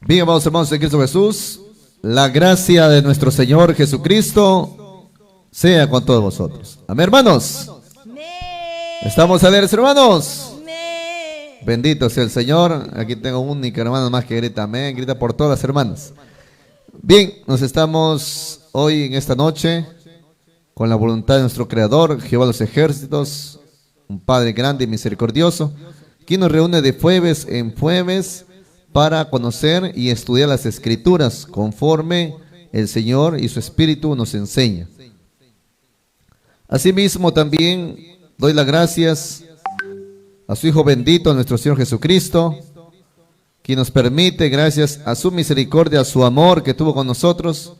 Bien, amados hermanos en Cristo Jesús, la gracia de nuestro Señor Jesucristo sea con todos vosotros. Amén, hermanos. ¿Estamos alegres, hermanos? Bendito sea el Señor. Aquí tengo una única hermana más que grita amén, grita por todas las hermanas. Bien, nos estamos hoy en esta noche con la voluntad de nuestro Creador, Jehová de los ejércitos, un Padre grande y misericordioso, quien nos reúne de jueves en jueves para conocer y estudiar las Escrituras conforme el Señor y su Espíritu nos enseña. Asimismo también doy las gracias a su Hijo bendito, nuestro Señor Jesucristo, quien nos permite, gracias a su misericordia, a su amor que tuvo con nosotros,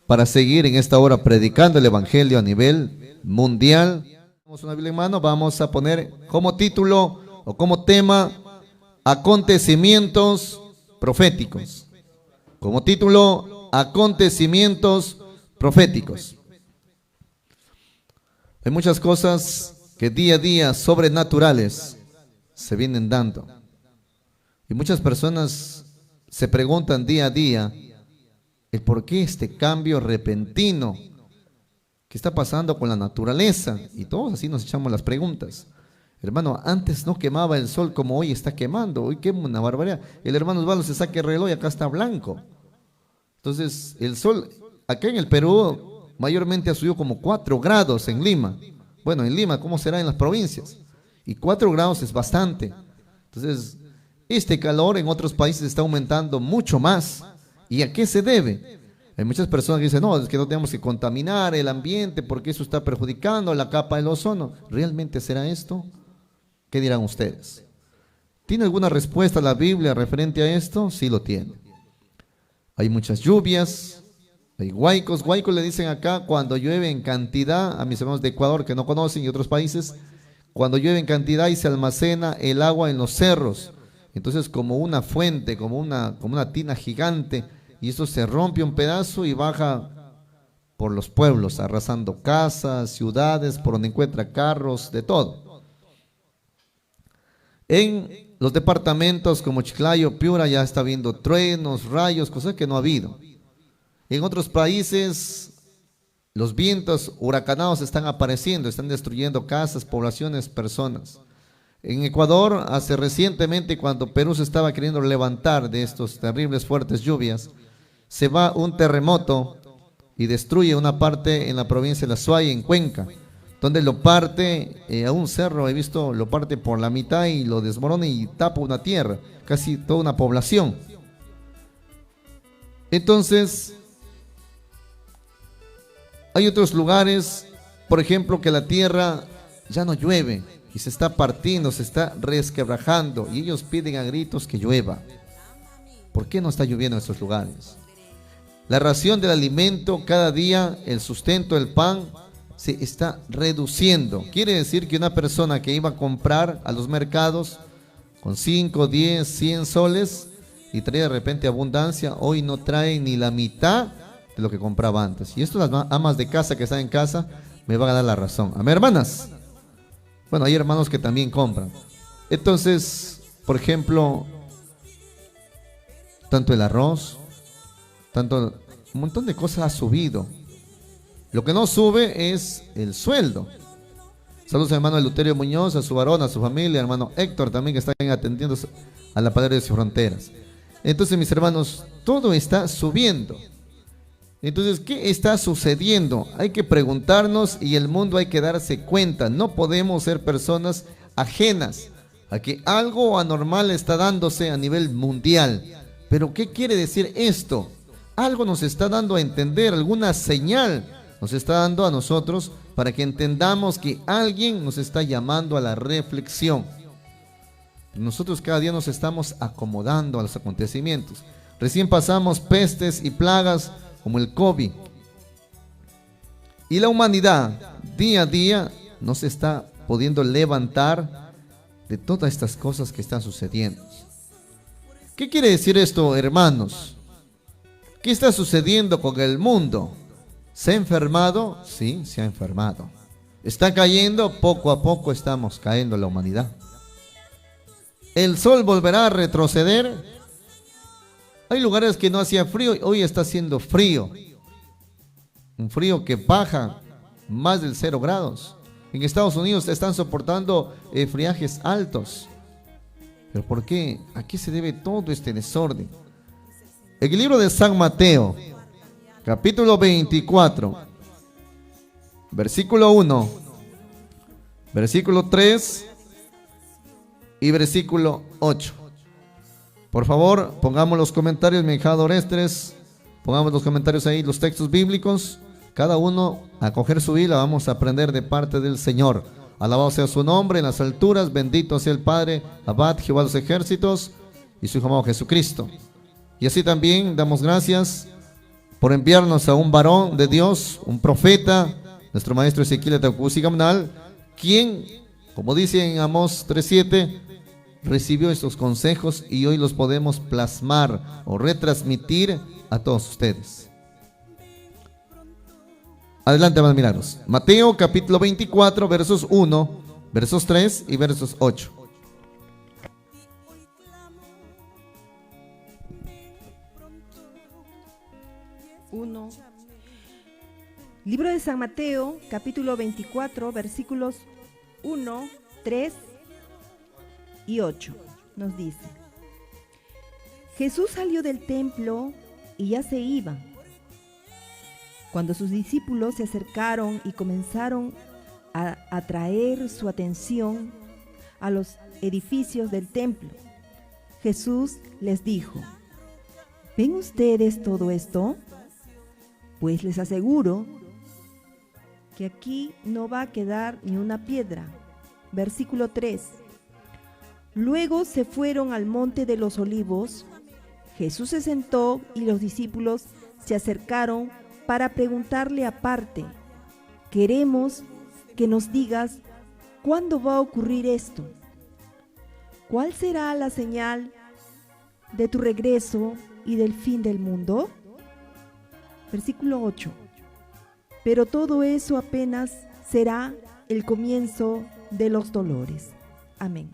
para seguir en esta hora predicando el Evangelio a nivel mundial. Tenemos una Biblia en mano, vamos a poner como título o como tema acontecimientos proféticos. Como título, acontecimientos proféticos. Hay muchas cosas que día a día sobrenaturales se vienen dando. Y muchas personas se preguntan día a día el por qué este cambio repentino que está pasando con la naturaleza. Y todos así nos echamos las preguntas. Hermano, antes no quemaba el sol como hoy está quemando. Hoy quema una barbaridad. El hermano Osvaldo se saca el reloj y acá está blanco. Entonces, el sol, acá en el Perú, mayormente ha subido como 4 grados en Lima. Bueno, en Lima, ¿cómo será en las provincias? Y 4 grados es bastante. Entonces, este calor en otros países está aumentando mucho más. ¿Y a qué se debe? Hay muchas personas que dicen, no, es que no tenemos que contaminar el ambiente porque eso está perjudicando la capa del ozono. ¿Realmente será esto? ¿Qué dirán ustedes? ¿Tiene alguna respuesta la Biblia referente a esto? Sí lo tiene. Hay muchas lluvias, hay huaicos. Huaicos le dicen acá cuando llueve en cantidad, a mis hermanos de Ecuador que no conocen y otros países, cuando llueve en cantidad y se almacena el agua en los cerros. Entonces como una fuente, como una tina gigante, y eso se rompe un pedazo y baja por los pueblos, arrasando casas, ciudades, por donde encuentra carros, de todo. En los departamentos como Chiclayo, Piura, ya está habiendo truenos, rayos, cosas que no ha habido. En otros países, los vientos huracanados están apareciendo, están destruyendo casas, poblaciones, personas. En Ecuador, hace recientemente, cuando Perú se estaba queriendo levantar de estos terribles fuertes lluvias, se va un terremoto y destruye una parte en la provincia de La Suay, en Cuenca, donde lo parte a un cerro, he visto, lo parte por la mitad y lo desmorona y tapa una tierra, casi toda una población. Entonces, hay otros lugares, por ejemplo, que la tierra ya no llueve y se está partiendo, se está resquebrajando y ellos piden a gritos que llueva. ¿Por qué no está lloviendo en estos lugares? La ración del alimento, cada día, el sustento, el pan, se está reduciendo. Quiere decir que una persona que iba a comprar a los mercados con 5, 10, 100 soles y traía de repente abundancia, hoy no trae ni la mitad de lo que compraba antes. Y esto las amas de casa que están en casa me van a dar la razón. Amén, hermanas. Bueno, hay hermanos que también compran. Entonces, por ejemplo, tanto el arroz, tanto un montón de cosas ha subido. Lo que no sube es el sueldo. Saludos a hermano Eleuterio Muñoz, a su varón, a su familia, hermano Héctor también que están atendiendo a la palabra de sus fronteras. Entonces, mis hermanos, todo está subiendo. Entonces, ¿qué está sucediendo? Hay que preguntarnos y el mundo hay que darse cuenta. No podemos ser personas ajenas a que algo anormal está dándose a nivel mundial. Pero, ¿qué quiere decir esto? Algo nos está dando a entender, alguna señal nos está dando a nosotros para que entendamos que alguien nos está llamando a la reflexión. Nosotros cada día nos estamos acomodando a los acontecimientos. Recién pasamos pestes y plagas como el COVID. Y la humanidad día a día no se está pudiendo levantar de todas estas cosas que están sucediendo. ¿Qué quiere decir esto, hermanos? ¿Qué está sucediendo con el mundo? ¿Se ha enfermado? Sí, se ha enfermado. ¿Está cayendo? Poco a poco estamos cayendo la humanidad. ¿El sol volverá a retroceder? Hay lugares que no hacía frío y hoy está haciendo frío. Un frío que baja más del 0 grados. En Estados Unidos están soportando friajes altos. ¿Pero por qué? ¿A qué se debe todo este desorden? En el libro de San Mateo, capítulo 24, versículo 1, versículo 3 y versículo 8. Por favor, pongamos los comentarios, mi hijado Orestes, pongamos los comentarios ahí, los textos bíblicos. Cada uno a coger su Biblia, vamos a aprender de parte del Señor. Alabado sea su nombre en las alturas, bendito sea el Padre, Abad, Jehová de los ejércitos y su Hijo amado Jesucristo. Y así también damos gracias por enviarnos a un varón de Dios, un profeta, nuestro maestro Ezequiel Taucusi Gamnal, quien, como dice en Amós 3:7, recibió estos consejos y hoy los podemos plasmar o retransmitir a todos ustedes. Adelante, hermanos milagros. Mateo capítulo 24, versos 1, versos 3 y versos 8. Libro de San Mateo, capítulo 24, versículos 1, 3 y 8. Nos dice: Jesús salió del templo y ya se iba, cuando sus discípulos se acercaron y comenzaron a atraer su atención a los edificios del templo. Jesús les dijo: ¿ven ustedes todo esto? Pues les aseguro que aquí no va a quedar ni una piedra. Versículo 3. Luego se fueron al monte de los olivos. Jesús se sentó y los discípulos se acercaron para preguntarle aparte: queremos que nos digas cuándo va a ocurrir esto. ¿Cuál será la señal de tu regreso y del fin del mundo? Versículo 8. Pero todo eso apenas será el comienzo de los dolores. Amén.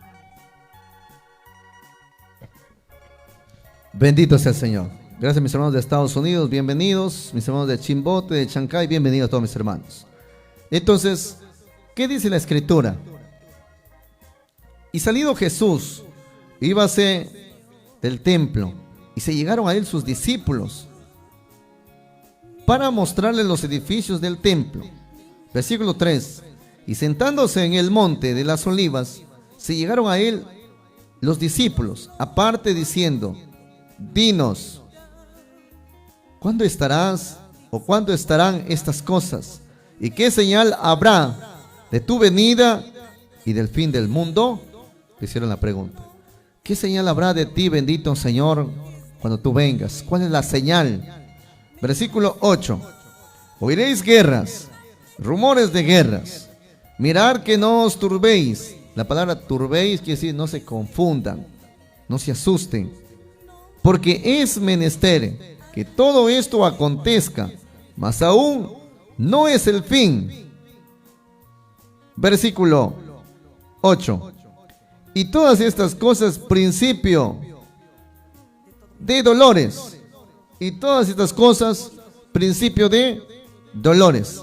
Bendito sea el Señor. Gracias, mis hermanos de Estados Unidos, bienvenidos. Mis hermanos de Chimbote, de Chancay, bienvenidos a todos mis hermanos. Entonces, ¿qué dice la Escritura? Y salido Jesús, íbase del templo, y se llegaron a él sus discípulos para mostrarle los edificios del templo. Versículo 3. Y sentándose en el monte de las olivas, se llegaron a él los discípulos, aparte diciendo: dinos, ¿cuándo estarás o cuándo estarán estas cosas? ¿Y qué señal habrá de tu venida y del fin del mundo? Le hicieron la pregunta. ¿Qué señal habrá de ti, bendito Señor, cuando tú vengas? ¿Cuál es la señal? Versículo 8. Oiréis guerras, rumores de guerras. Mirad que no os turbéis. La palabra turbéis quiere decir no se confundan, no se asusten, porque es menester que todo esto acontezca, mas aún no es el fin. Versículo 8. Y todas estas cosas principio de dolores. Y todas estas cosas principio de dolores.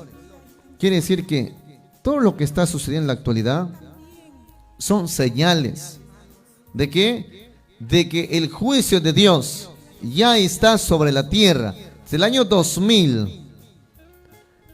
Quiere decir que todo lo que está sucediendo en la actualidad son señales de que el juicio de Dios ya está sobre la tierra. Desde el año 2000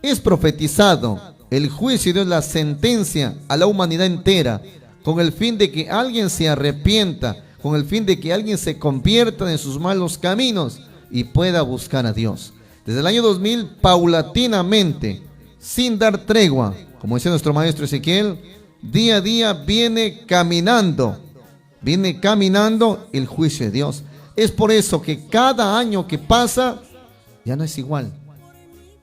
es profetizado el juicio de Dios, la sentencia a la humanidad entera, con el fin de que alguien se arrepienta, con el fin de que alguien se convierta de sus malos caminos y pueda buscar a Dios. Desde el año 2000, paulatinamente, sin dar tregua, como dice nuestro maestro Ezequiel, día a día viene caminando el juicio de Dios. Es por eso que cada año que pasa ya no es igual.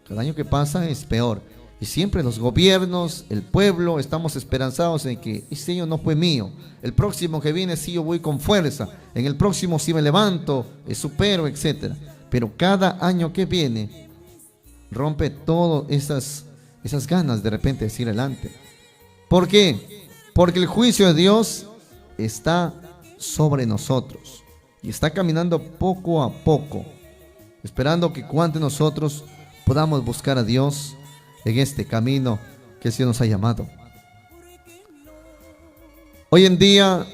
Cada año que pasa es peor. Y siempre los gobiernos, el pueblo, estamos esperanzados en que este año no fue mío. El próximo que viene sí yo voy con fuerza. En el próximo sí me levanto, supero, etc. Pero cada año que viene rompe todas esas ganas de repente de seguir adelante. ¿Por qué? Porque el juicio de Dios está sobre nosotros. y está caminando poco a poco, esperando que cuantos de nosotros podamos buscar a Dios en este camino que el Señor nos ha llamado. Hoy en día,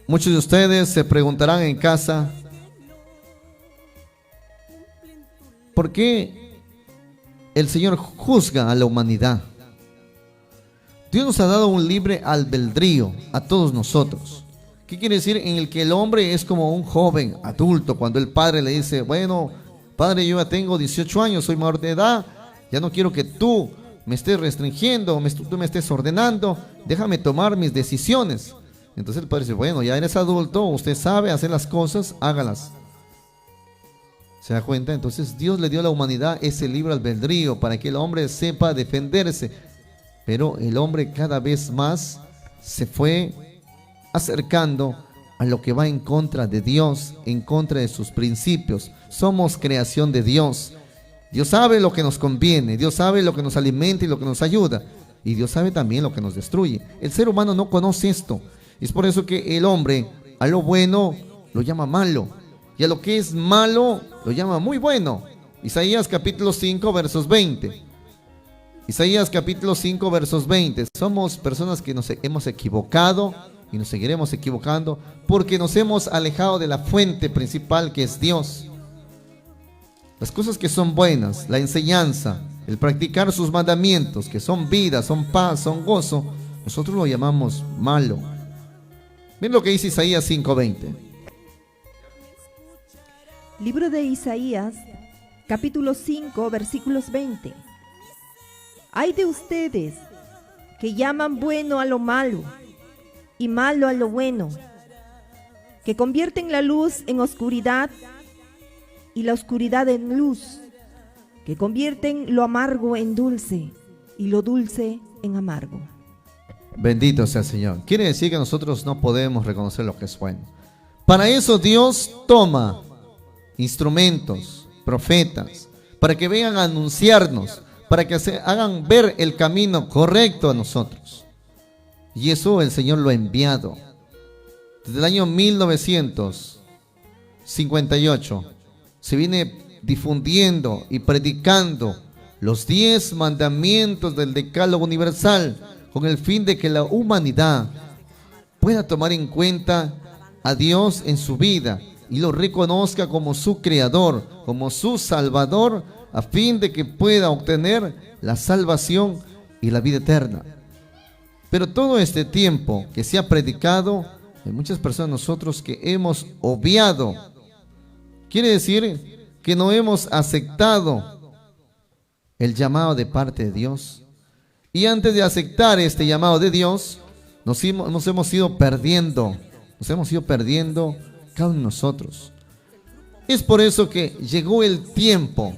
muchos de ustedes se preguntarán en casa, ¿por qué el Señor juzga a la humanidad? Dios nos ha dado un libre albedrío a todos nosotros. ¿Qué quiere decir? En el que el hombre es como un joven adulto, cuando el padre le dice, bueno, padre, yo ya tengo 18 años, soy mayor de edad, ya no quiero que tú me estés restringiendo, tú me estés ordenando, déjame tomar mis decisiones. Entonces el padre dice, bueno, ya eres adulto, usted sabe hacer las cosas, hágalas. ¿Se da cuenta? Entonces Dios le dio a la humanidad ese libre albedrío para que el hombre sepa defenderse. Pero el hombre cada vez más se fue acercando a lo que va en contra de Dios, en contra de sus principios. Somos creación de Dios. Dios sabe lo que nos conviene, Dios sabe lo que nos alimenta y lo que nos ayuda, y Dios sabe también lo que nos destruye. El ser humano no conoce esto. Es por eso que el hombre a lo bueno lo llama malo, y a lo que es malo lo llama muy bueno. Isaías capítulo 5 versos 20. Isaías capítulo 5 versos 20. Somos personas que nos hemos equivocado y nos seguiremos equivocando porque nos hemos alejado de la fuente principal, que es Dios. Las cosas que son buenas, la enseñanza, el practicar sus mandamientos, que son vida, son paz, son gozo, nosotros lo llamamos malo. Miren lo que dice Isaías 5:20. Libro de Isaías, capítulo 5, versículos 20. Ay de ustedes que llaman bueno a lo malo y malo a lo bueno, que convierten la luz en oscuridad y la oscuridad en luz, que convierten lo amargo en dulce y lo dulce en amargo. Bendito sea el Señor. Quiere decir que nosotros no podemos reconocer lo que es bueno. Para eso Dios toma instrumentos, profetas, para que vengan a anunciarnos, para que se hagan ver el camino correcto a nosotros. Y eso el Señor lo ha enviado. Desde el año 1958 se viene difundiendo y predicando los 10 mandamientos del Decálogo Universal, con el fin de que la humanidad pueda tomar en cuenta a Dios en su vida y lo reconozca como su creador, como su salvador, a fin de que pueda obtener la salvación y la vida eterna. Pero todo este tiempo que se ha predicado, hay muchas personas nosotros que hemos obviado. Quiere decir que no hemos aceptado el llamado de parte de Dios. Y antes de aceptar este llamado de Dios, nos hemos ido perdiendo. Nos hemos ido perdiendo cada uno de nosotros. Es por eso que llegó el tiempo.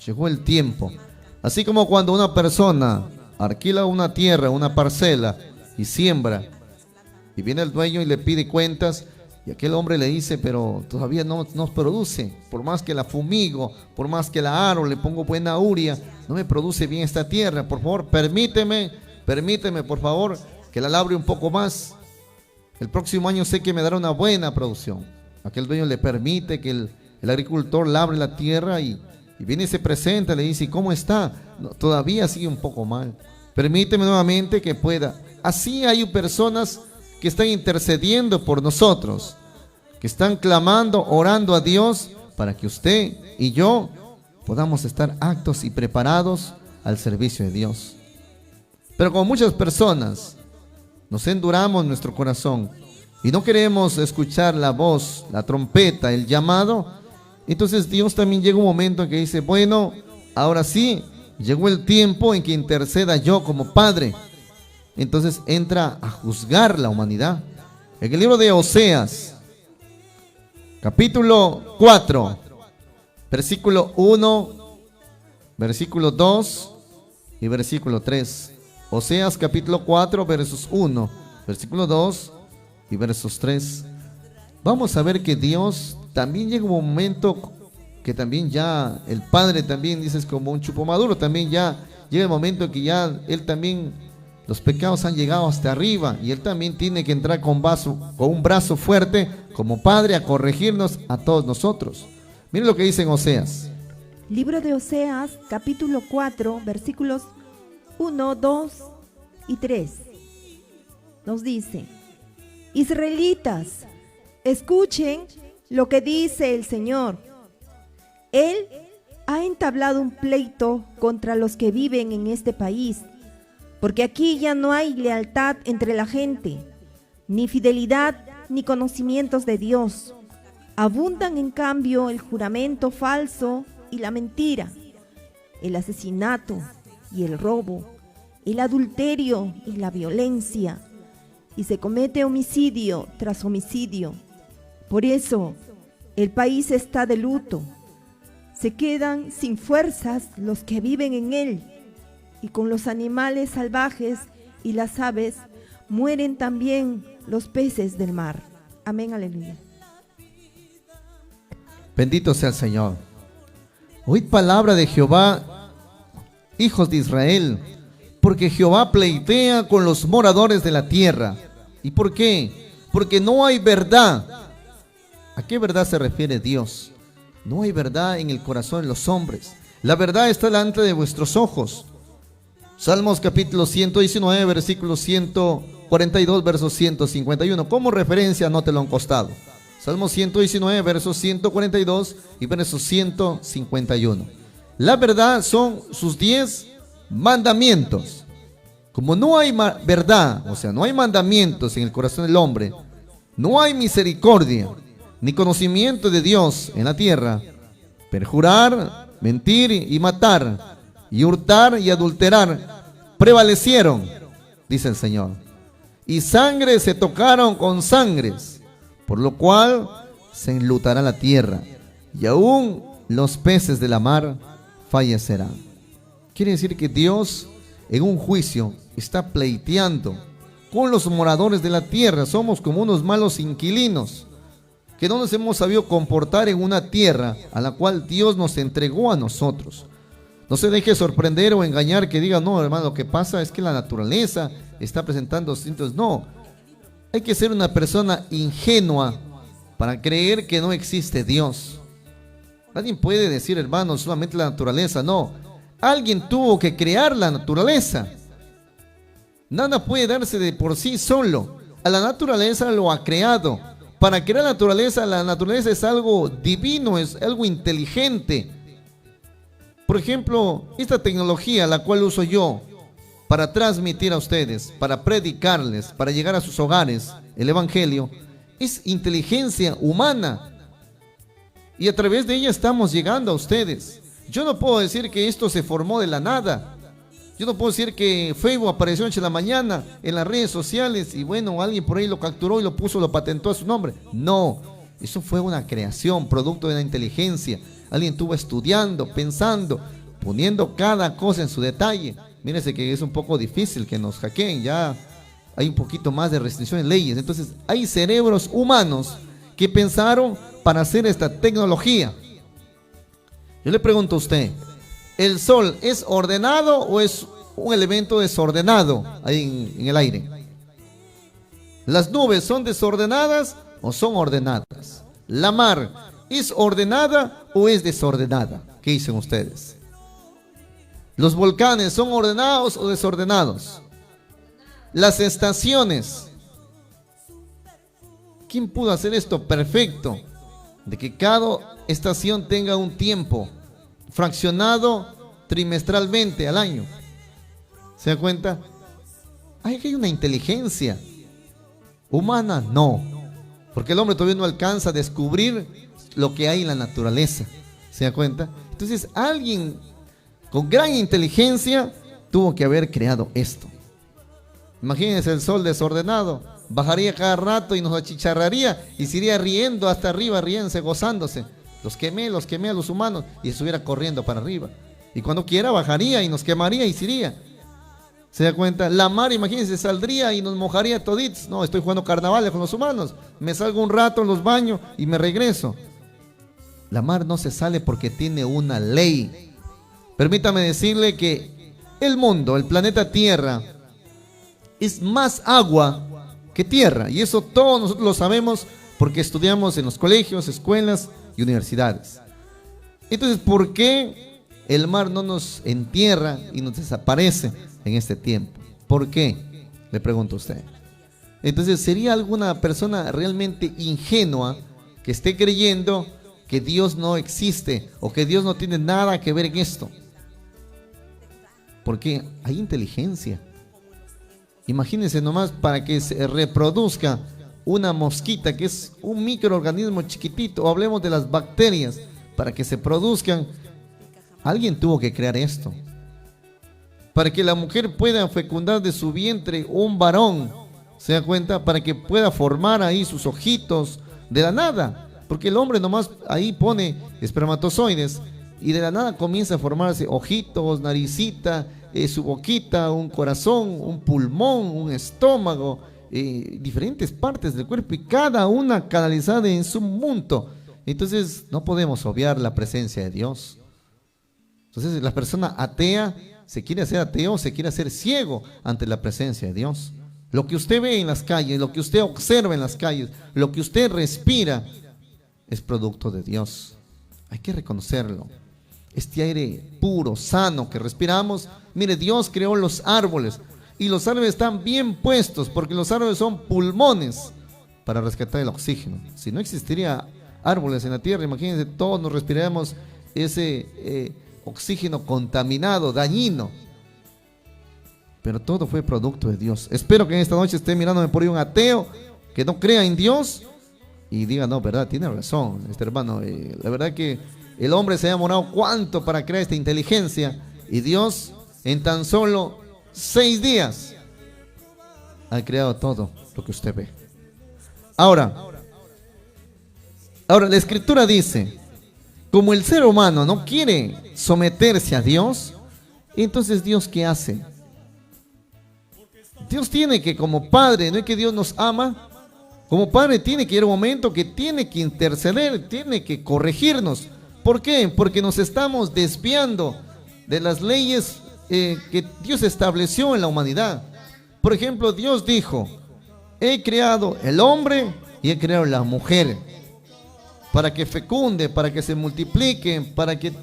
Llegó el tiempo. Así como cuando una persona alquila una tierra, una parcela y siembra, y viene el dueño y le pide cuentas, y aquel hombre le dice, pero todavía no produce, por más que la fumigo, por más que la aro, le pongo buena uria, no me produce bien esta tierra. Por favor, permíteme por favor que la labre un poco más. El próximo año sé que me dará una buena producción. Aquel dueño le permite que el agricultor labre la tierra y viene y se presenta, le dice, ¿cómo está? No, todavía sigue un poco mal. Permíteme nuevamente que pueda. Así hay personas que están intercediendo por nosotros, que están clamando, orando a Dios para que usted y yo podamos estar aptos y preparados al servicio de Dios. Pero como muchas personas nos enduramos nuestro corazón y no queremos escuchar la voz, la trompeta, el llamado, entonces Dios también llega un momento en que dice, bueno, ahora sí, llegó el tiempo en que interceda yo como padre. Entonces entra a juzgar la humanidad. En el libro de Oseas, capítulo 4, versículo 1, versículo 2 y versículo 3. Oseas capítulo 4, versos 1, versículo 2 y versos 3. Vamos a ver que Dios también llega un momento que también ya el Padre también dice es como un chupo maduro, también ya llega el momento en que ya Él también Los pecados han llegado hasta arriba y Él también tiene que entrar con un brazo fuerte como Padre a corregirnos a todos nosotros. Miren lo que dice en Oseas. Libro de Oseas, capítulo 4, versículos 1, 2 y 3. Nos dice: Israelitas, escuchen lo que dice el Señor. Él ha entablado un pleito contra los que viven en este país, porque aquí ya no hay lealtad entre la gente, ni fidelidad ni conocimientos de Dios. Abundan en cambio el juramento falso y la mentira, el asesinato y el robo, el adulterio y la violencia, y se comete homicidio tras homicidio. Por eso el país está de luto. Se quedan sin fuerzas los que viven en él, y con los animales salvajes y las aves mueren también los peces del mar. Amén, aleluya. Bendito sea el Señor. Oíd palabra de Jehová, hijos de Israel, porque Jehová pleitea con los moradores de la tierra. ¿Y por qué? Porque no hay verdad. ¿A qué verdad se refiere Dios? No hay verdad en el corazón de los hombres. La verdad está delante de vuestros ojos. Salmos capítulo 119, versículo 142, verso 151. Como referencia, anótelo a un costado. Salmos 119, versos 142 y versos 151. La verdad son sus 10 mandamientos. Como no hay verdad, o sea, no hay mandamientos en el corazón del hombre, no hay misericordia ni conocimiento de Dios en la tierra. Perjurar, mentir y matar, y hurtar y adulterar prevalecieron, dice el Señor. Y sangre se tocaron con sangres, por lo cual se enlutará la tierra, y aún los peces de la mar fallecerán. Quiere decir que Dios en un juicio está pleiteando con los moradores de la tierra. Somos como unos malos inquilinos que no nos hemos sabido comportar en una tierra a la cual Dios nos entregó a nosotros. No se deje sorprender o engañar que diga: no, hermano, lo que pasa es que la naturaleza está presentando síntomas. No, hay que ser una persona ingenua para creer que no existe Dios. Nadie puede decir, hermano, solamente la naturaleza. No, alguien tuvo que crear la naturaleza. Nada puede darse de por sí solo. A la naturaleza lo ha creado. Para crear la naturaleza es algo divino, es algo inteligente. Por ejemplo, esta tecnología la cual uso yo para transmitir a ustedes, para predicarles, para llegar a sus hogares el evangelio, es inteligencia humana. Y a través de ella estamos llegando a ustedes. Yo no puedo decir que esto se formó de la nada. Yo no puedo decir que Facebook apareció en la mañana en las redes sociales y bueno, alguien por ahí lo capturó y lo puso, lo patentó a su nombre. No, eso fue una creación, producto de la inteligencia. Alguien estuvo estudiando, pensando, poniendo cada cosa en su detalle. Mírense que es un poco difícil que nos hackeen, ya hay un poquito más de restricciones, leyes. Entonces hay cerebros humanos que pensaron para hacer esta tecnología. Yo le pregunto a usted, ¿el sol es ordenado o es un elemento desordenado ahí en el aire? ¿Las nubes son desordenadas o son ordenadas? ¿La mar es ordenada o es desordenada? ¿Qué dicen ustedes? ¿Los volcanes son ordenados o desordenados? Las estaciones. ¿Quién pudo hacer esto perfecto? De que cada estación tenga un tiempo fraccionado trimestralmente al año. ¿Se da cuenta? Hay una inteligencia humana, no, porque el hombre todavía no alcanza a descubrir lo que hay en la naturaleza. ¿Se da cuenta? Entonces alguien con gran inteligencia tuvo que haber creado esto. Imagínense el sol desordenado, bajaría cada rato y nos achicharraría y se iría riendo hasta arriba, riéndose, gozándose. Los quemé a los humanos y estuviera corriendo para arriba. Y cuando quiera bajaría y nos quemaría y se iría. ¿Se da cuenta? La mar, imagínense, saldría y nos mojaría toditos. No, estoy jugando carnavales con los humanos. Me salgo un rato en los baños y me regreso. La mar no se sale porque tiene una ley. Permítame decirle que el mundo, el planeta Tierra, es más agua que tierra. Y eso todos nosotros lo sabemos porque estudiamos en los colegios, escuelas y universidades. Entonces, ¿por qué el mar no nos entierra y nos desaparece en este tiempo? ¿Por qué? Le pregunto a usted. Entonces, ¿sería alguna persona realmente ingenua que esté creyendo que Dios no existe o que Dios no tiene nada que ver en esto? Porque hay inteligencia. Imagínense nomás, para que se reproduzca una mosquita, que es un microorganismo chiquitito, o hablemos de las bacterias, para que se produzcan, alguien tuvo que crear esto. Para que la mujer pueda fecundar de su vientre un varón, ¿se da cuenta? Para que pueda formar ahí sus ojitos de la nada. Porque el hombre nomás ahí pone espermatozoides y de la nada comienza a formarse ojitos, naricita, su boquita, un corazón, un pulmón, un estómago, diferentes partes del cuerpo y cada una canalizada en su mundo. Entonces no podemos obviar la presencia de Dios. Entonces la persona atea se quiere hacer ateo, se quiere hacer ciego ante la presencia de Dios. Lo que usted ve en las calles, lo que usted observa en las calles, lo que usted respira es producto de Dios. Hay que reconocerlo. Este aire puro, sano que respiramos, mire, Dios creó los árboles y los árboles están bien puestos porque los árboles son pulmones para rescatar el oxígeno. Si no existiría árboles en la tierra, imagínense, todos nos respiraríamos ese oxígeno contaminado, dañino. Pero todo fue producto de Dios. Espero que en esta noche esté mirándome por ahí un ateo que no crea en Dios y diga, no, verdad, tiene razón este hermano, la verdad que el hombre se ha demorado cuánto para crear esta inteligencia y Dios en tan solo 6 días ha creado todo lo que usted ve. Ahora la escritura dice, como el ser humano no quiere someterse a Dios, entonces Dios ¿qué hace? Dios tiene que, como padre, no es que Dios nos ama, como padre tiene que ir un momento que tiene que interceder, tiene que corregirnos. ¿Por qué? Porque nos estamos desviando de las leyes que Dios estableció en la humanidad. Por ejemplo, Dios dijo, he creado el hombre y he creado la mujer para que fecunde, para que se multipliquen, para que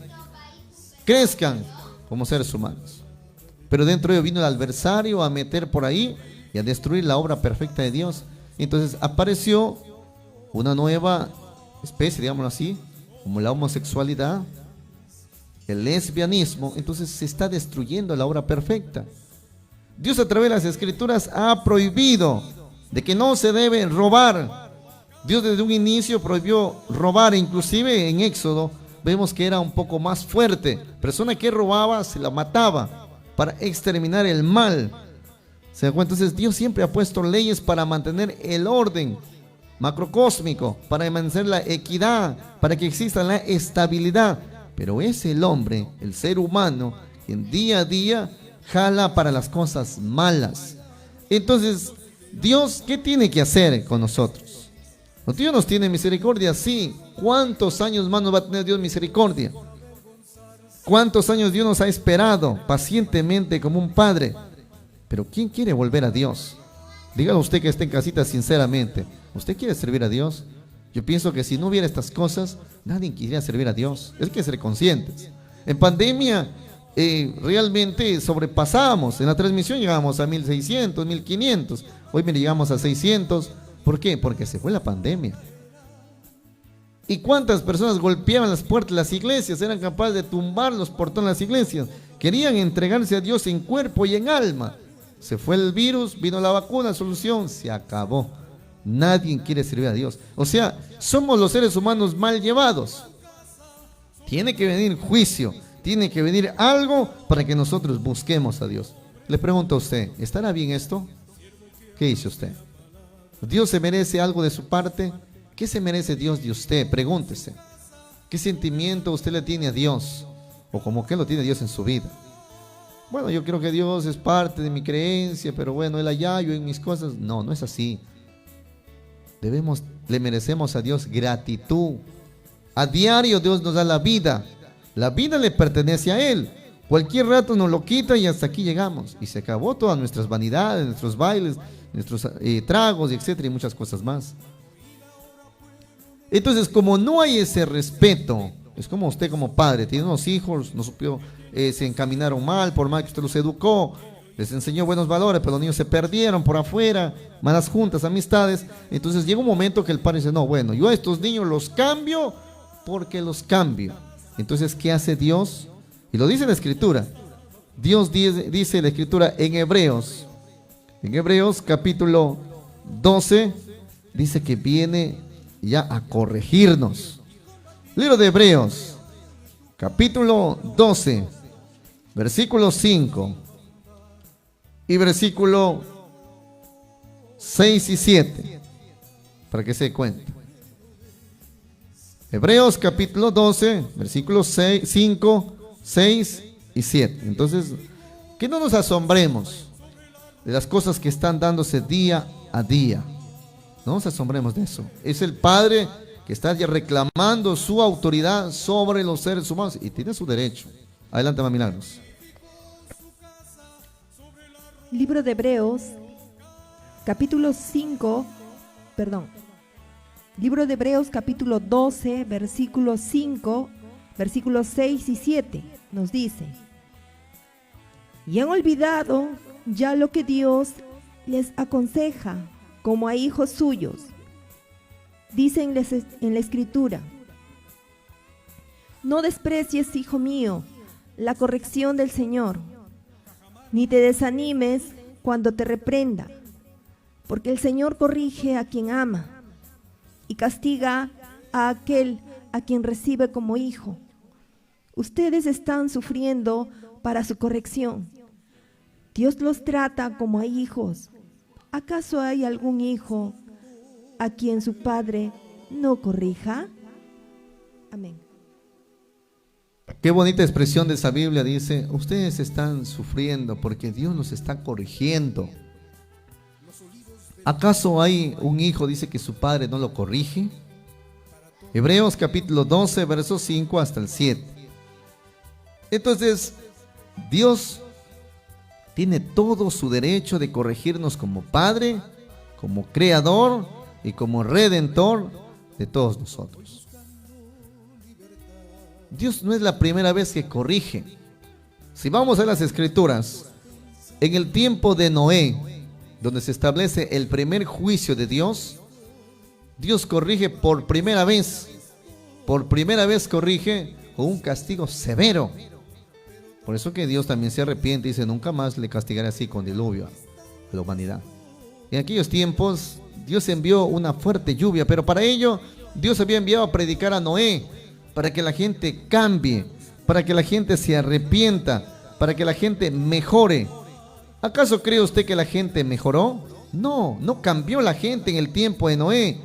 crezcan como seres humanos. Pero dentro de ello vino el adversario a meter por ahí y a destruir la obra perfecta de Dios. Entonces apareció una nueva especie, digámoslo así, como la homosexualidad, el lesbianismo. Entonces se está destruyendo la obra perfecta. Dios a través de las escrituras ha prohibido de que no se debe robar. Dios desde un inicio prohibió robar, inclusive en Éxodo vemos que era un poco más fuerte. Persona que robaba se la mataba para exterminar el mal. ¿Se da cuenta? Entonces Dios siempre ha puesto leyes para mantener el orden macrocósmico, para mantener la equidad, para que exista la estabilidad. Pero es el hombre, el ser humano, quien día a día jala para las cosas malas. Entonces, Dios, ¿qué tiene que hacer con nosotros? Dios nos tiene misericordia, sí. ¿Cuántos años más nos va a tener Dios misericordia? ¿Cuántos años Dios nos ha esperado pacientemente como un padre? Pero ¿quién quiere volver a Dios? Dígalo usted que esté en casita sinceramente. ¿Usted quiere servir a Dios? Yo pienso que si no hubiera estas cosas, nadie quisiera servir a Dios. Es que ser conscientes. En pandemia realmente sobrepasamos. En la transmisión llegábamos a 1600, 1500. Hoy llegamos a 600. ¿Por qué? Porque se fue la pandemia. ¿Y cuántas personas golpeaban las puertas de las iglesias? Eran capaces de tumbar los portones de las iglesias. Querían entregarse a Dios en cuerpo y en alma. Se fue el virus, vino la vacuna, solución, se acabó. Nadie quiere servir a Dios. O sea, somos los seres humanos mal llevados. Tiene que venir juicio, tiene que venir algo para que nosotros busquemos a Dios. Le pregunto a usted, ¿estará bien esto? ¿Qué dice usted? ¿Dios se merece algo de su parte? ¿Qué se merece Dios de usted? Pregúntese. ¿Qué sentimiento usted le tiene a Dios? O como que lo tiene Dios en su vida. Bueno, yo creo que Dios es parte de mi creencia, pero bueno, Él allá, yo en mis cosas. No, no es así. Le merecemos a Dios gratitud. A diario Dios nos da la vida. La vida le pertenece a Él. Cualquier rato nos lo quita y hasta aquí llegamos. Y se acabó todas nuestras vanidades, nuestros bailes, nuestros tragos, etcétera, y muchas cosas más. Entonces, como no hay ese respeto, es como usted como padre, tiene unos hijos, no supo, se encaminaron mal, por mal que usted los educó, les enseñó buenos valores, pero los niños se perdieron por afuera, malas juntas, amistades. Entonces llega un momento que el padre dice, no, bueno, yo a estos niños los cambio porque los cambio. Entonces, ¿qué hace Dios? Y lo dice la Escritura. Dios dice la Escritura en Hebreos capítulo 12, dice que viene ya a corregirnos. Libro de Hebreos, capítulo 12, versículo 5 y versículo 6 y 7, para que se dé cuenta. Hebreos capítulo 12, versículos 5, 6 y 7. Entonces, que no nos asombremos de las cosas que están dándose día a día. No nos asombremos de eso. Es el Padre que está ya reclamando su autoridad sobre los seres humanos y tiene su derecho. Adelante, mamá Milagros. Libro de Hebreos, capítulo 5, Libro de Hebreos, capítulo 12, versículos 5, versículos 6 y 7, nos dice: y han olvidado ya lo que Dios les aconseja como a hijos suyos. Dicen en la Escritura: no desprecies, hijo mío, la corrección del Señor, ni te desanimes cuando te reprenda, porque el Señor corrige a quien ama y castiga a aquel a quien recibe como hijo. Ustedes están sufriendo para su corrección. Dios los trata como a hijos. ¿Acaso hay algún hijo a quien su padre no corrija? Amén. Qué bonita expresión de esa Biblia. Dice, ustedes están sufriendo porque Dios los está corrigiendo. ¿Acaso hay un hijo, dice, que su padre no lo corrige? Hebreos capítulo 12, versos 5 hasta el 7. Entonces, Dios tiene todo su derecho de corregirnos como Padre, como Creador y como Redentor de todos nosotros. Dios no es la primera vez que corrige. Si vamos a las Escrituras, en el tiempo de Noé, donde se establece el primer juicio de Dios, Dios corrige por primera vez corrige con un castigo severo. Por eso que Dios también se arrepiente y dice, nunca más le castigaré así con diluvio a la humanidad. En aquellos tiempos Dios envió una fuerte lluvia, pero para ello Dios había enviado a predicar a Noé, para que la gente cambie, para que la gente se arrepienta, para que la gente mejore. ¿Acaso cree usted que la gente mejoró? No, no cambió la gente en el tiempo de Noé.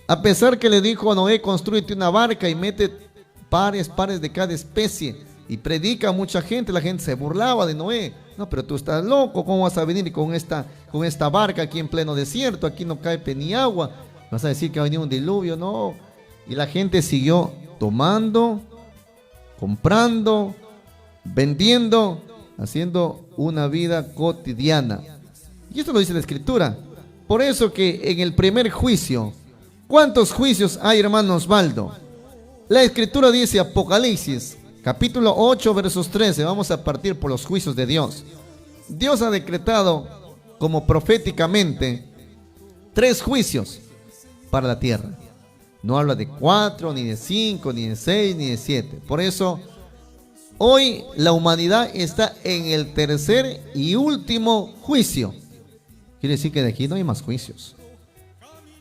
A pesar que le dijo a Noé, construyete una barca y mete pares de cada especie, y predica a mucha gente, la gente se burlaba de Noé. No, pero tú estás loco, ¿cómo vas a venir con esta barca aquí en pleno desierto? Aquí no cae ni agua. ¿Vas a decir que ha venido un diluvio? No. Y la gente siguió tomando, comprando, vendiendo, haciendo una vida cotidiana. Y esto lo dice la Escritura. Por eso que en el primer juicio, ¿cuántos juicios hay, hermano Osvaldo? La Escritura dice, Apocalipsis capítulo 8, versos 13, vamos a partir por los juicios de Dios. Dios ha decretado como proféticamente 3 juicios para la tierra. No habla de 4, ni de 5, ni de 6, ni de 7. Por eso, hoy la humanidad está en el tercer y último juicio. Quiere decir que de aquí no hay más juicios.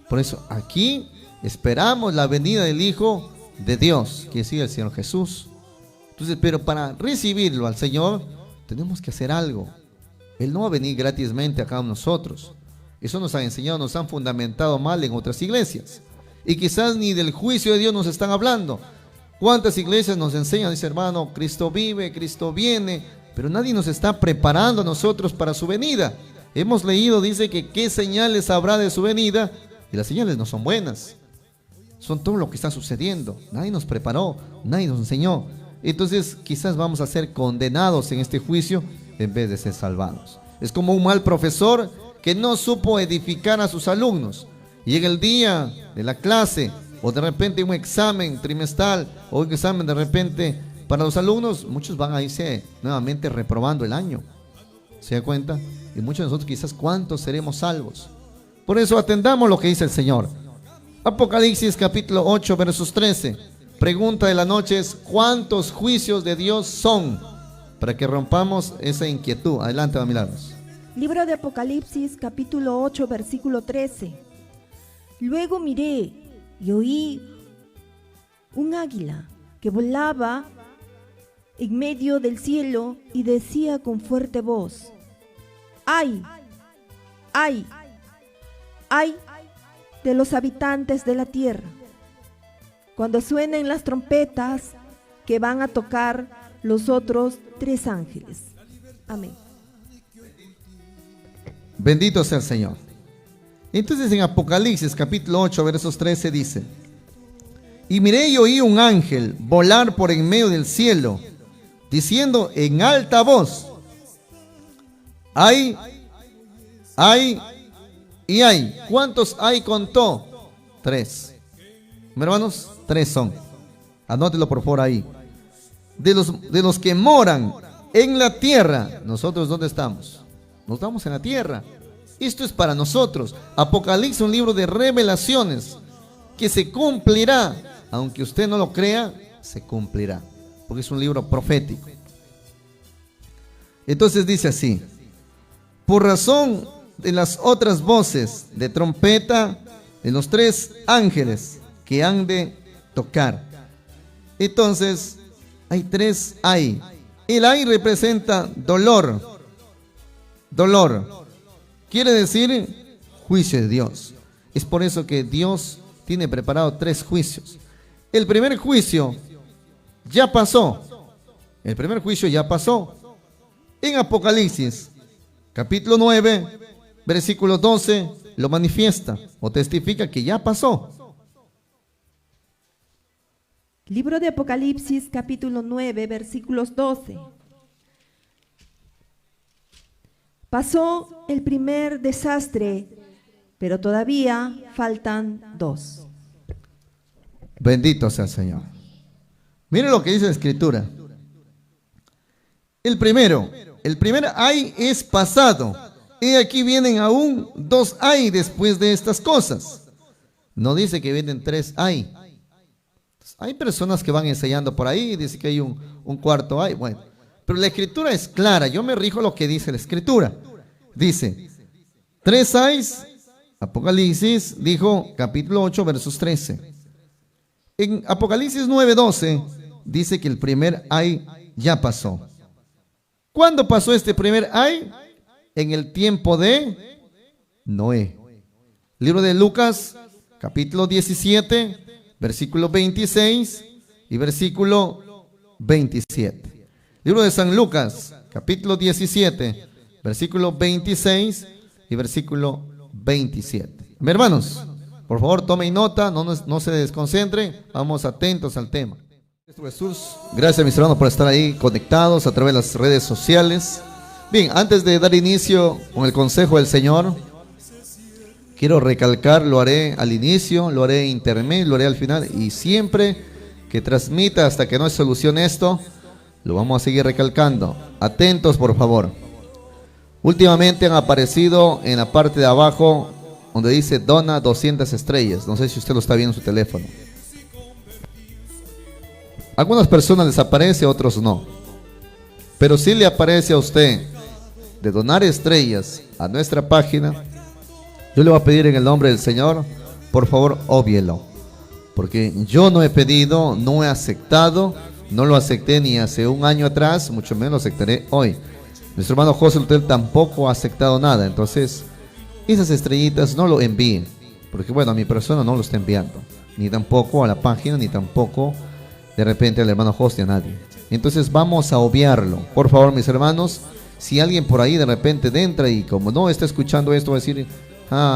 Por eso, aquí esperamos la venida del Hijo de Dios, que es el Señor Jesús. Entonces, pero para recibirlo al Señor, tenemos que hacer algo. Él no va a venir gratismente acá a nosotros. Eso nos han enseñado, nos han fundamentado mal en otras iglesias. Y quizás ni del juicio de Dios nos están hablando. ¿Cuántas iglesias nos enseñan? Dice, hermano, Cristo vive, Cristo viene, pero nadie nos está preparando a nosotros para su venida. Hemos leído, dice que qué señales habrá de su venida, y las señales no son buenas. Son todo lo que está sucediendo. Nadie nos preparó, nadie nos enseñó. entonces quizás vamos a ser condenados en este juicio en vez de ser salvados. Es como un mal profesor que no supo edificar a sus alumnos. Llega el día de la clase, o de repente un examen trimestral, o un examen de repente para los alumnos, muchos van a irse nuevamente reprobando el año. ¿Se da cuenta? Y muchos de nosotros quizás, ¿cuántos seremos salvos? Por eso atendamos lo que dice el Señor. Apocalipsis capítulo 8 versos 13. Pregunta de la noche es: ¿cuántos juicios de Dios son? Para que rompamos esa inquietud. Adelante, Milagros. Libro de Apocalipsis capítulo 8 versículo 13. Luego miré y oí un águila que volaba en medio del cielo y decía con fuerte voz: ¡ay! ¡ay! ¡ay! De los habitantes de la tierra, cuando suenen las trompetas que van a tocar los otros 3 ángeles. Amén. Bendito sea el Señor. Entonces en Apocalipsis capítulo 8 versos 13 dice: y miré y oí un ángel volar por en medio del cielo, diciendo en alta voz: ¡ay! ¡ay! y hay. ¿Cuántos hay contó? 3. Hermanos, 3 son. Anótelo por favor ahí. De los que moran en la tierra, ¿nosotros dónde estamos? No estamos en la tierra. Esto es para nosotros. Apocalipsis, un libro de revelaciones que se cumplirá. Aunque usted no lo crea, se cumplirá, porque es un libro profético. Entonces dice así: por razón de las otras voces de trompeta de los 3 ángeles que han de tocar. Entonces hay 3 ay. El ay representa dolor. Dolor quiere decir juicio de Dios. Es por eso que Dios tiene preparado 3 juicios. El primer juicio ya pasó. El primer juicio ya pasó. En Apocalipsis capítulo 9 versículo 12 lo manifiesta o testifica que ya pasó. Libro de Apocalipsis capítulo 9 versículos 12. Pasó el primer desastre, pero todavía faltan 2. Bendito sea el Señor. Mire lo que dice la Escritura. El primer ay es pasado. Y aquí vienen aún 2 ay después de estas cosas. No dice que vienen 3 ay. Hay personas que van enseñando por ahí y dicen que hay un cuarto ay. Bueno, pero la Escritura es clara. Yo me rijo lo que dice la Escritura. Dice 3 ayes. Apocalipsis dijo capítulo 8 versos 13. En Apocalipsis 9:12 dice que el primer ay ya pasó. ¿Cuándo pasó este primer ay? En el tiempo de Noé. Libro de Lucas, capítulo 17, versículo 26 y versículo 27. Libro de San Lucas, capítulo 17, versículo 26 y versículo 27. Mis hermanos, por favor tomen nota, no se desconcentren, vamos atentos al tema. Jesús, gracias mis hermanos por estar ahí conectados a través de las redes sociales. Bien, antes de dar inicio con el consejo del Señor, quiero recalcar, lo haré al inicio, lo haré intermedio, lo haré al final, y siempre que transmita hasta que no se solucione esto, lo vamos a seguir recalcando. Atentos por favor. Últimamente han aparecido en la parte de abajo donde dice dona 200 estrellas. No sé si usted lo está viendo en su teléfono. Algunas personas les aparece, otros no. Pero si le aparece a usted de donar estrellas a nuestra página, yo le voy a pedir en el nombre del Señor, por favor, óbielo. Porque yo no he pedido, no he aceptado, no lo acepté ni hace un año atrás, mucho menos lo aceptaré hoy. Nuestro hermano José Lutel tampoco ha aceptado nada. Entonces, esas estrellitas no lo envíen. Porque bueno, a mi persona no lo está enviando. Ni tampoco a la página, ni tampoco de repente al hermano José, a nadie. Entonces vamos a obviarlo. Por favor, mis hermanos, si alguien por ahí de repente entra y como no está escuchando esto, va a decir,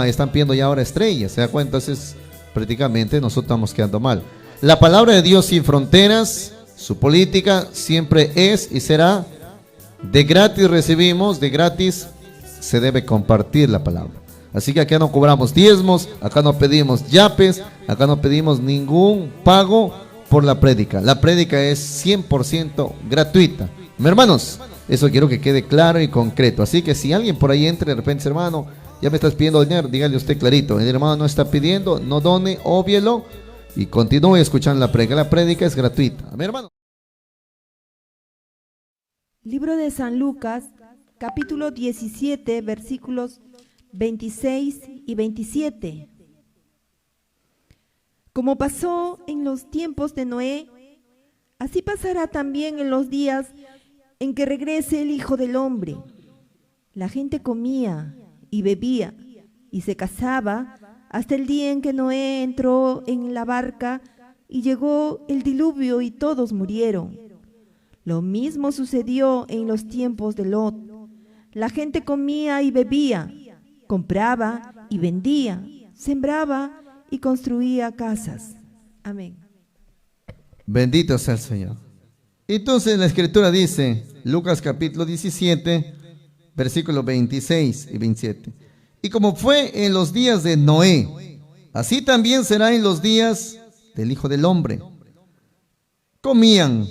están pidiendo ya ahora estrellas. ¿Se da cuenta? Entonces, prácticamente nosotros estamos quedando mal. La palabra de Dios sin fronteras Su política siempre es y será: de gratis recibimos, de gratis se debe compartir la palabra. Así que acá no cobramos diezmos, acá no pedimos yapes, acá no pedimos ningún pago por la prédica. La prédica es 100% gratuita. Mis hermanos, eso quiero que quede claro y concreto. Así que si alguien por ahí entra y de repente dice: hermano, ya me estás pidiendo dinero, dígale usted clarito: el hermano no está pidiendo, no done, óbielo y continúe escuchando la prédica. La prédica es gratuita. Mi hermano. Libro de San Lucas, capítulo 17, versículos 26 y 27. Como pasó en los tiempos de Noé, así pasará también en los días en que regrese el Hijo del Hombre. La gente comía y bebía y se casaba hasta el día en que Noé entró en la barca y llegó el diluvio y todos murieron. Lo mismo sucedió en los tiempos de Lot. La gente comía y bebía, compraba y vendía, sembraba y construía casas. Amén. Bendito sea el Señor. Entonces la Escritura dice, Lucas capítulo 17, versículos 26 y 27. Y como fue en los días de Noé, así también será en los días del Hijo del Hombre. Comían,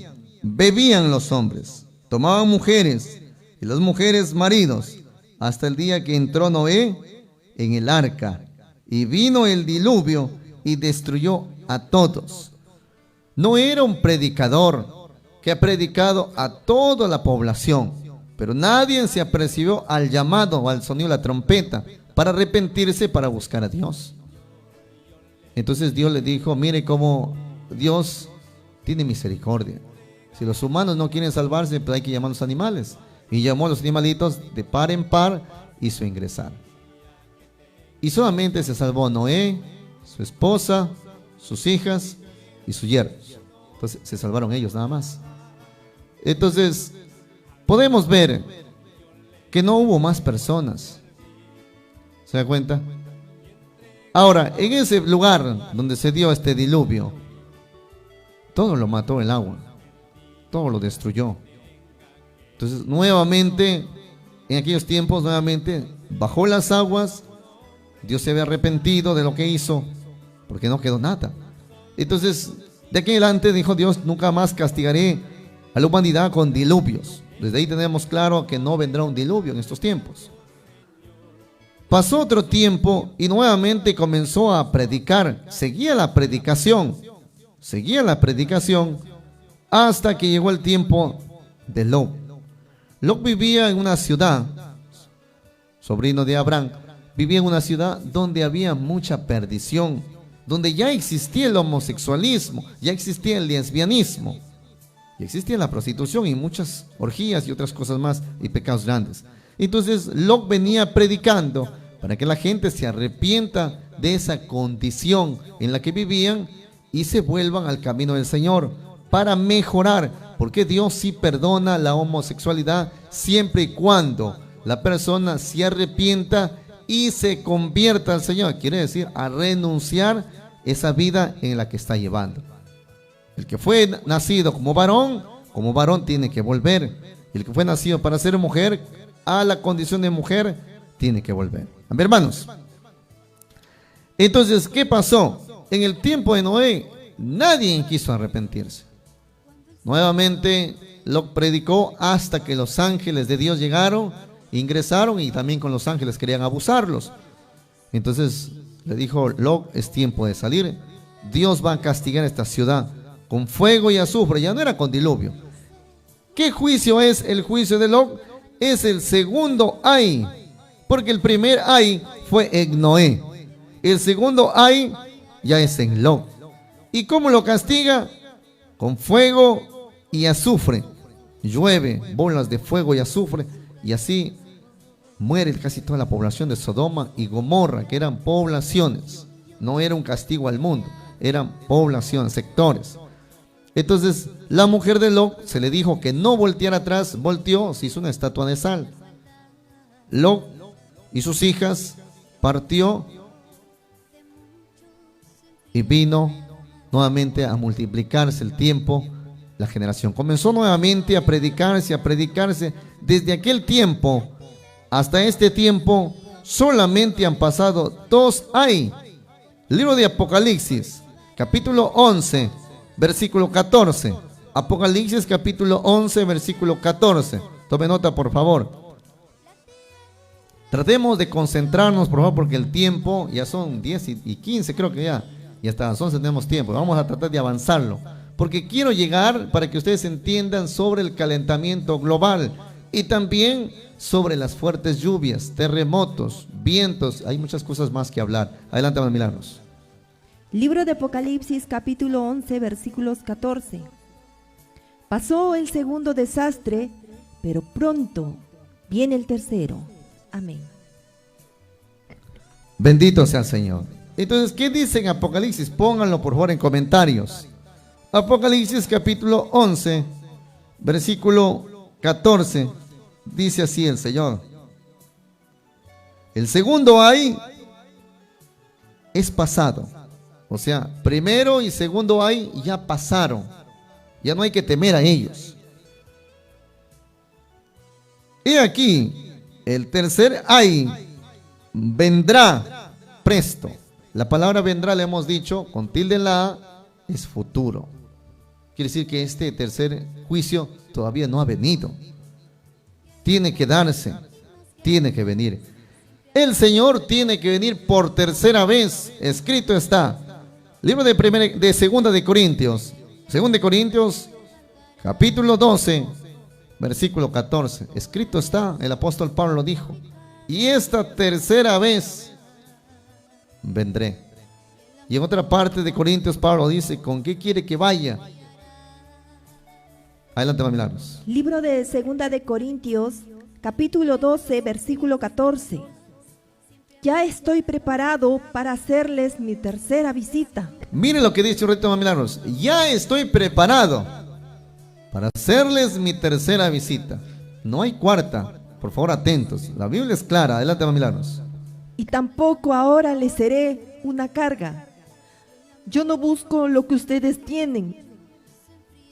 bebían los hombres, tomaban mujeres y las mujeres maridos, hasta el día que entró Noé en el arca y vino el diluvio y destruyó a todos. Noé era un predicador que ha predicado a toda la población, pero nadie se apercibió al llamado o al sonido de la trompeta para arrepentirse, para buscar a Dios. Entonces Dios le dijo: mire cómo Dios tiene misericordia. Si los humanos no quieren salvarse, pues hay que llamar a los animales. Y llamó a los animalitos de par en par, hizo ingresar. Y solamente se salvó Noé, su esposa, sus hijas y sus yernos. Entonces se salvaron ellos nada más. Entonces podemos ver que no hubo más personas. ¿Se da cuenta? Ahora, en ese lugar donde se dio este diluvio, todo lo mató el agua, todo lo destruyó. Entonces nuevamente, en aquellos tiempos, nuevamente bajó las aguas. Dios se había arrepentido de lo que hizo, porque no quedó nada. Entonces, de aquí en adelante dijo Dios: nunca más castigaré a la humanidad con diluvios. Desde ahí tenemos claro que no vendrá un diluvio en estos tiempos. Pasó otro tiempo y nuevamente comenzó a predicar. Seguía la predicación hasta que llegó el tiempo de Lot. Lot vivía en una ciudad, sobrino de Abraham, vivía en una ciudad donde había mucha perdición, donde ya existía el homosexualismo, ya existía el lesbianismo, ya existía la prostitución y muchas orgías y otras cosas más y pecados grandes. Entonces Lot venía predicando para que la gente se arrepienta de esa condición en la que vivían y se vuelvan al camino del Señor para mejorar, porque Dios sí perdona la homosexualidad siempre y cuando la persona se arrepienta y se convierta al Señor. Quiere decir a renunciar esa vida en la que está llevando. El que fue nacido como varón tiene que volver. El que fue nacido para ser mujer, a la condición de mujer, tiene que volver. A ver, hermanos. Entonces, ¿qué pasó? En el tiempo de Noé, nadie quiso arrepentirse. Nuevamente lo predicó hasta que los ángeles de Dios llegaron, ingresaron y también con los ángeles querían abusarlos. Entonces le dijo Lot: es tiempo de salir. Dios va a castigar esta ciudad con fuego y azufre. Ya no era con diluvio. ¿Qué juicio es el juicio de Lot? Es el segundo ay, porque el primer ay fue en Noé. El segundo ay ya es en Lot. ¿Y cómo lo castiga? Con fuego y azufre. Llueve bolas de fuego y azufre, y así muere casi toda la población de Sodoma y Gomorra, que eran poblaciones. No era un castigo al mundo, eran poblaciones, sectores. Entonces la mujer de Lot se le dijo que no volteara atrás. Volteó, se hizo una estatua de sal. Lot y sus hijas partió y vino nuevamente a multiplicarse el tiempo la generación. Comenzó nuevamente a predicarse. Desde aquel tiempo hasta este tiempo solamente han pasado 2 años. Libro de Apocalipsis, capítulo 11, versículo 14. Apocalipsis, capítulo 11, versículo 14. Tome nota, por favor. Tratemos de concentrarnos, por favor, porque el tiempo ya son 10 y 15, creo que ya. Y hasta las 11 tenemos tiempo. Vamos a tratar de avanzarlo. Porque quiero llegar para que ustedes entiendan sobre el calentamiento global y también sobre las fuertes lluvias, terremotos, vientos. Hay muchas cosas más que hablar. Adelante, hermanos Milagros. Libro de Apocalipsis, capítulo 11, versículos 14. Pasó el segundo desastre, pero pronto viene el tercero. Amén. Bendito sea el Señor. Entonces, ¿qué dice en Apocalipsis? Pónganlo por favor en comentarios. Apocalipsis capítulo 11, versículo 14. Dice así el Señor. El segundo ay es pasado. O sea, primero y segundo ay ya pasaron. Ya no hay que temer a ellos. Y aquí, el tercer ay vendrá presto. La palabra vendrá, le hemos dicho, con tilde en la A, es futuro. Quiere decir que este tercer juicio todavía no ha venido. Tiene que darse, tiene que venir. El Señor tiene que venir por tercera vez. Escrito está. Libro de Segunda de Corintios. Segunda de Corintios, capítulo 12, versículo 14. Escrito está, el apóstol Pablo lo dijo. Y esta tercera vez vendré. Y en otra parte de Corintios Pablo dice, ¿con qué quiere que vaya? Adelante, hermanos Milagros. Libro de Segunda de Corintios, capítulo 12, versículo 14. Ya estoy preparado para hacerles mi tercera visita. Miren lo que dice un reto, hermanos Milagros. Ya estoy preparado para hacerles mi tercera visita. No hay cuarta. Por favor, atentos. La Biblia es clara. Adelante, hermanos Milagros. Y tampoco ahora les seré una carga. Yo no busco lo que ustedes tienen,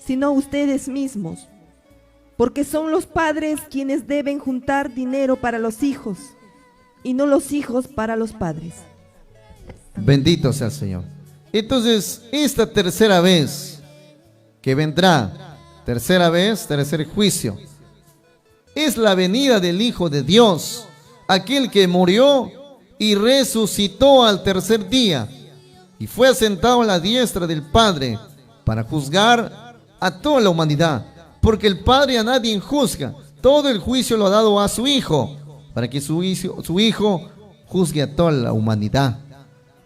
sino ustedes mismos, porque son los padres quienes deben juntar dinero para los hijos y no los hijos para los padres. Bendito sea el Señor. Entonces, esta tercera vez que vendrá, tercera vez, tercer juicio, es la venida del Hijo de Dios, aquel que murió y resucitó al tercer día y fue asentado a la diestra del Padre para juzgar a toda la humanidad, porque el Padre a nadie juzga, todo el juicio lo ha dado a su Hijo, para que su Hijo juzgue a toda la humanidad.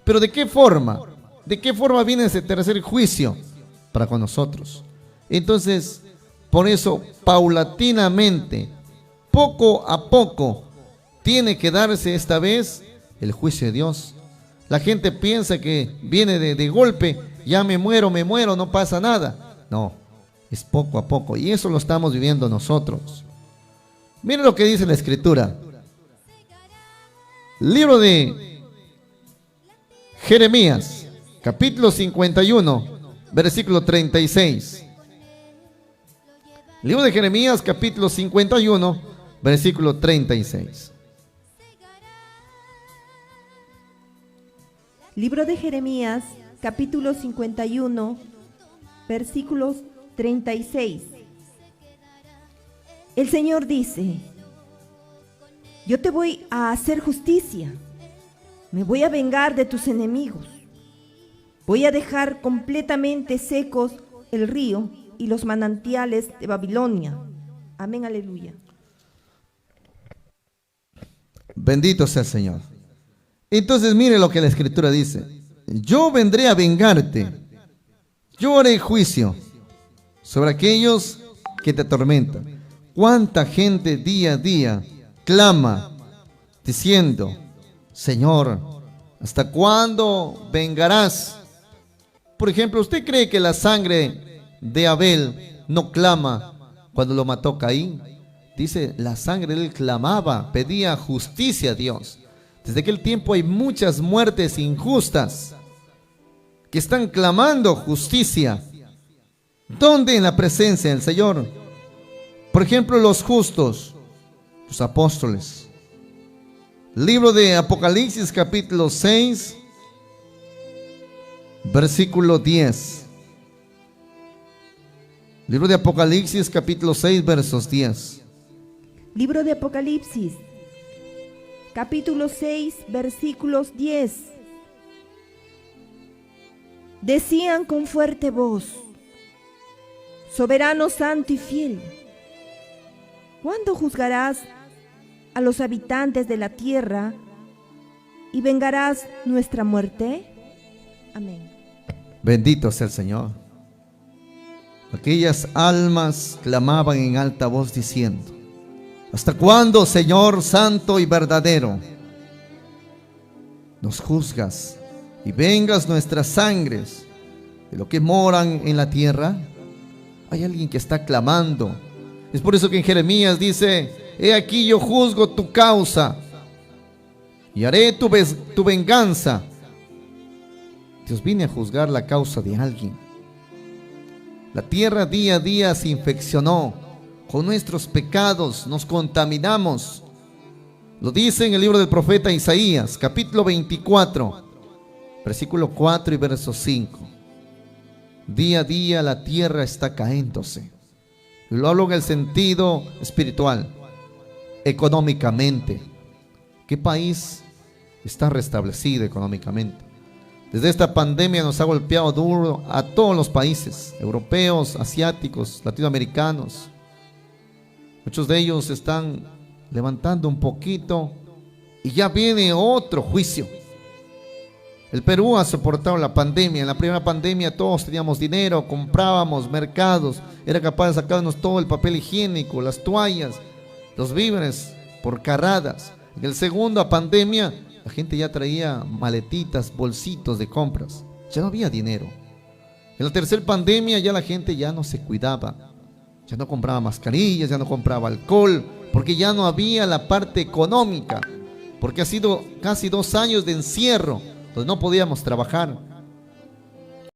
Pero ¿de qué forma? ¿De qué forma viene ese tercer juicio? Para con nosotros. Entonces, por eso, paulatinamente, poco a poco, tiene que darse esta vez el juicio de Dios. La gente piensa que viene de golpe, ya me muero, no pasa nada. No, es poco a poco, y eso lo estamos viviendo nosotros. Miren lo que dice la Escritura. Libro de Jeremías, capítulo 51, versículo 36. Libro de Jeremías, capítulo 51, versículo 36. Libro de Jeremías, capítulo 51, versículos 36. El Señor dice: yo te voy a hacer justicia, me voy a vengar de tus enemigos, voy a dejar completamente secos el río y los manantiales de Babilonia. Amén, aleluya. Bendito sea el Señor. Entonces mire lo que la Escritura dice: yo vendré a vengarte, yo haré juicio sobre aquellos que te atormentan. ¿Cuánta gente día a día clama diciendo: Señor, ¿hasta cuándo vengarás? Por ejemplo, ¿usted cree que la sangre de Abel no clama cuando lo mató Caín? Dice, la sangre de él clamaba, pedía justicia a Dios. Desde aquel tiempo hay muchas muertes injustas que están clamando justicia. ¿Dónde? En la presencia del Señor. Por ejemplo, los justos, los apóstoles. Libro de Apocalipsis, capítulo 6, versículo 10. Libro de Apocalipsis, capítulo 6, versos 10. Libro de Apocalipsis, capítulo 6, versículos 10. Decían con fuerte voz: Soberano, santo y fiel, ¿cuándo juzgarás a los habitantes de la tierra y vengarás nuestra muerte? Amén. Bendito sea el Señor. Aquellas almas clamaban en alta voz diciendo: ¿hasta cuándo, Señor santo y verdadero, nos juzgas y vengas nuestras sangres de lo que moran en la tierra? Hay alguien que está clamando. Es por eso que en Jeremías dice: he aquí yo juzgo tu causa y haré tu venganza. Dios viene a juzgar la causa de alguien. La tierra día a día se infeccionó con nuestros pecados, nos contaminamos. Lo dice en el libro del profeta Isaías, capítulo 24, versículo 4 y verso 5. Día a día la tierra está caéndose. Lo hablo en el sentido espiritual, económicamente. ¿Qué país está restablecido económicamente? Desde esta pandemia nos ha golpeado duro a todos los países, europeos, asiáticos, latinoamericanos. Muchos de ellos están levantando un poquito y ya viene otro juicio. El Perú ha soportado la pandemia. En la primera pandemia todos teníamos dinero, comprábamos mercados, era capaz de sacarnos todo el papel higiénico, las toallas, los víveres por carradas. En la segunda pandemia la gente ya traía maletitas, bolsitos de compras. Ya no había dinero. En la tercera pandemia ya la gente ya no se cuidaba. Ya no compraba mascarillas, ya no compraba alcohol, porque ya no había la parte económica. Porque ha sido casi 2 años de encierro, donde no podíamos trabajar.